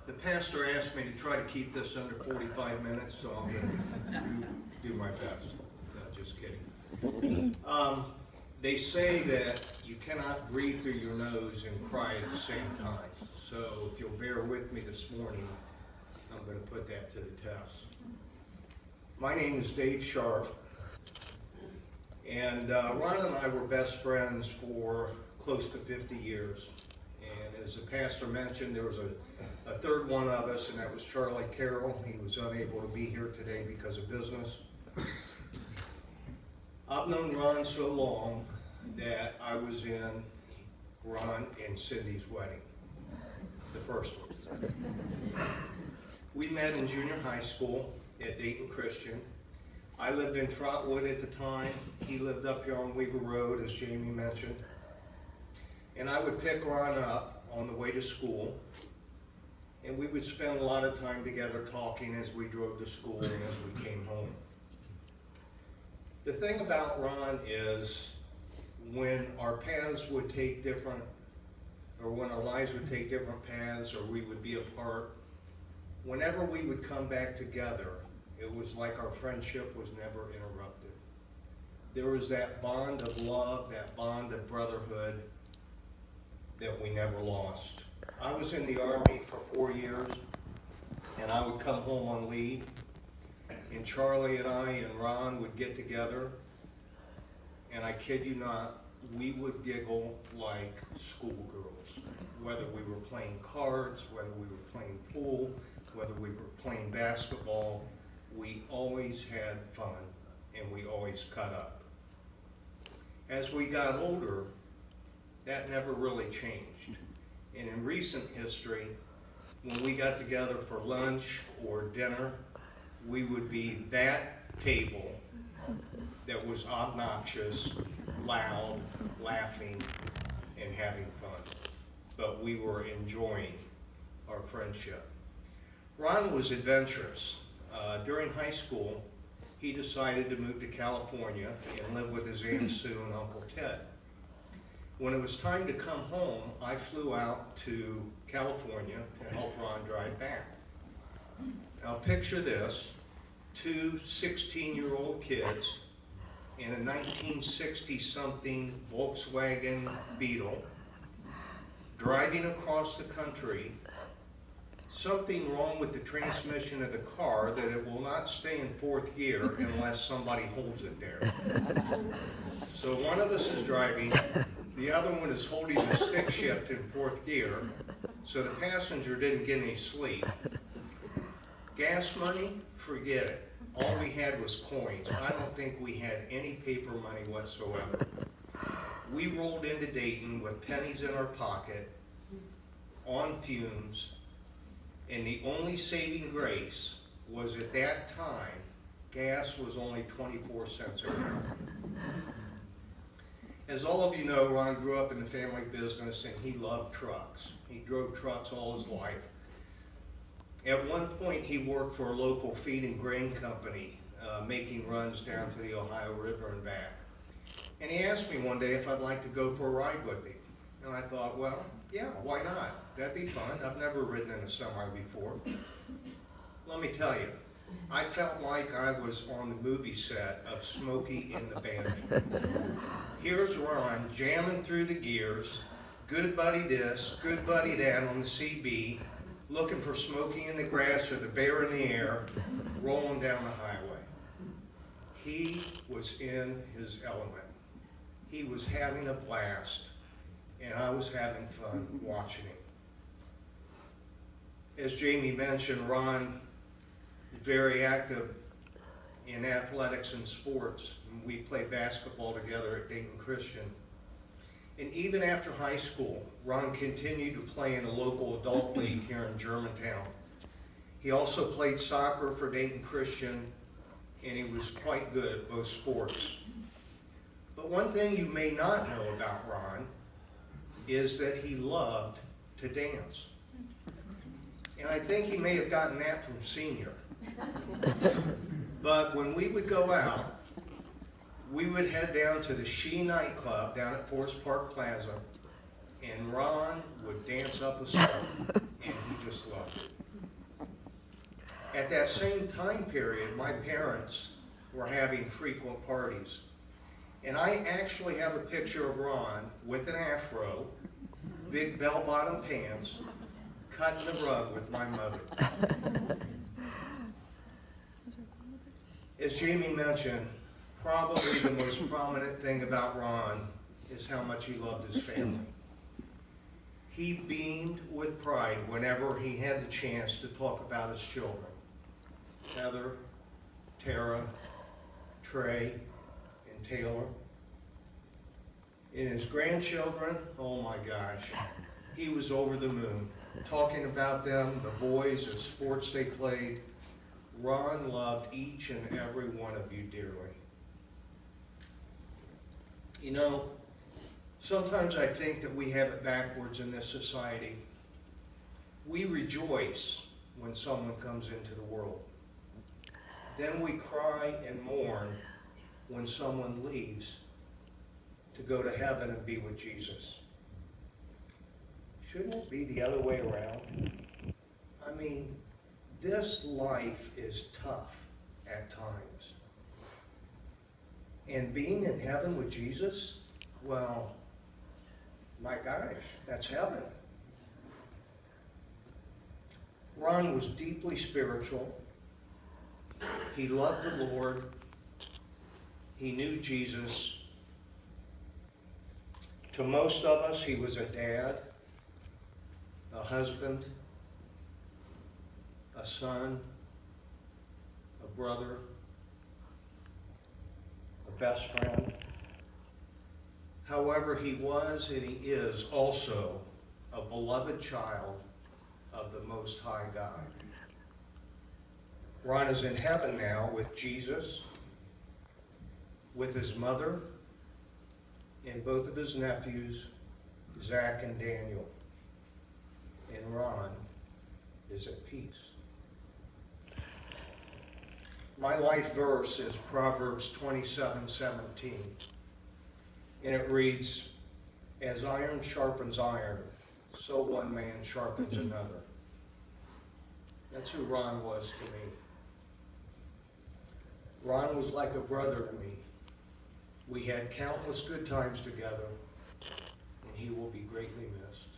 The pastor asked me to try to keep this under 45 minutes, so I'm going to do my best. No, just kidding. They say that you cannot breathe through your nose and cry at the same time. So if you'll bear with me this morning, I'm going to put that to the test. My name is Dave Scharff, and Ron and I were best friends for close to 50 years. And as the pastor mentioned, there was a third one of us, and that was Charlie Carroll. He was unable to be here today because of business. I've known Ron so long that I was in Ron and Cindy's wedding, the first one. We met in junior high school at Dayton Christian. I lived in Trotwood at the time. He lived up here on Weaver Road, as Jamie mentioned. And I would pick Ron up on the way to school, and we would spend a lot of time together talking as we drove to school and as we came home. The thing about Ron is when our paths would take different, or when our lives would take different paths, or we would be apart, whenever we would come back together, it was like our friendship was never interrupted. There was that bond of love, that bond of brotherhood that we never lost. I was in the Army for 4 years, and I would come home on leave, and Charlie and I and Ron would get together, and I kid you not, we would giggle like schoolgirls, whether we were playing cards, whether we were playing pool, whether we were playing basketball. We always had fun, and we always cut up. As we got older, that never really changed. And in recent history, when we got together for lunch or dinner, we would be that table that was obnoxious, loud, laughing, and having fun. But we were enjoying our friendship. Ron was adventurous. During high school, he decided to move to California and live with his Aunt Sue and Uncle Ted. When it was time to come home, I flew out to California to help Ron drive back. Now picture this, two 16-year-old kids in a 1960-something Volkswagen Beetle driving across the country. Something wrong with the transmission of the car that it will not stay in fourth gear unless somebody holds it there. So one of us is driving, the other one is holding the stick shift in fourth gear, so the passenger didn't get any sleep. Gas money? Forget it. All we had was coins. I don't think we had any paper money whatsoever. We rolled into Dayton with pennies in our pocket, on fumes, and the only saving grace was at that time, gas was only 24 cents a gallon. As all of you know, Ron grew up in the family business and he loved trucks. He drove trucks all his life. At one point he worked for a local feed and grain company, making runs down to the Ohio River and back. And he asked me one day if I'd like to go for a ride with him. And I thought, well, yeah, why not? That'd be fun. I've never ridden in a semi before. Let me tell you, I felt like I was on the movie set of Smokey and the Bandit. Here's Ron jamming through the gears, good buddy this, good buddy that on the CB, looking for Smokey in the grass or the bear in the air, rolling down the highway. He was in his element. He was having a blast, and I was having fun watching him. As Jamie mentioned, Ron is very active in athletics and sports. We played basketball together at Dayton Christian. And even after high school, Ron continued to play in a local adult league here in Germantown. He also played soccer for Dayton Christian, and he was quite good at both sports. But one thing you may not know about Ron is that he loved to dance. And I think he may have gotten that from Senior. But when we would go out, we would head down to the She nightclub down at Forest Park Plaza, and Ron would dance up a song, and he just loved it. At that same time period, my parents were having frequent parties. And I actually have a picture of Ron with an afro, big bell-bottom pants, cutting the rug with my mother. As Jamie mentioned, probably the most prominent thing about Ron is how much he loved his family. He beamed with pride whenever he had the chance to talk about his children. Heather, Tara, Trey, and Taylor. And his grandchildren, oh my gosh, he was over the moon. Talking about them, the boys, the sports they played. Ron loved each and every one of you dearly. You know, sometimes I think that we have it backwards in this society. We rejoice when someone comes into the world. Then we cry and mourn when someone leaves to go to heaven and be with Jesus. Shouldn't it be the other way around? I mean, this life is tough at times. And being in heaven with Jesus, well, my gosh, that's heaven. Ron was deeply spiritual. He loved the Lord. He knew Jesus. To most of us, he was a dad, a husband, a son, a brother, a best friend. However, he was and he is also a beloved child of the Most High God. Ron is in heaven now with Jesus, with his mother, and both of his nephews, Zach and Daniel. And Ron is at peace. My life verse is Proverbs 27:17. And it reads, "As iron sharpens iron, so one man sharpens another." That's who Ron was to me. Ron was like a brother to me. We had countless good times together, and he will be greatly missed.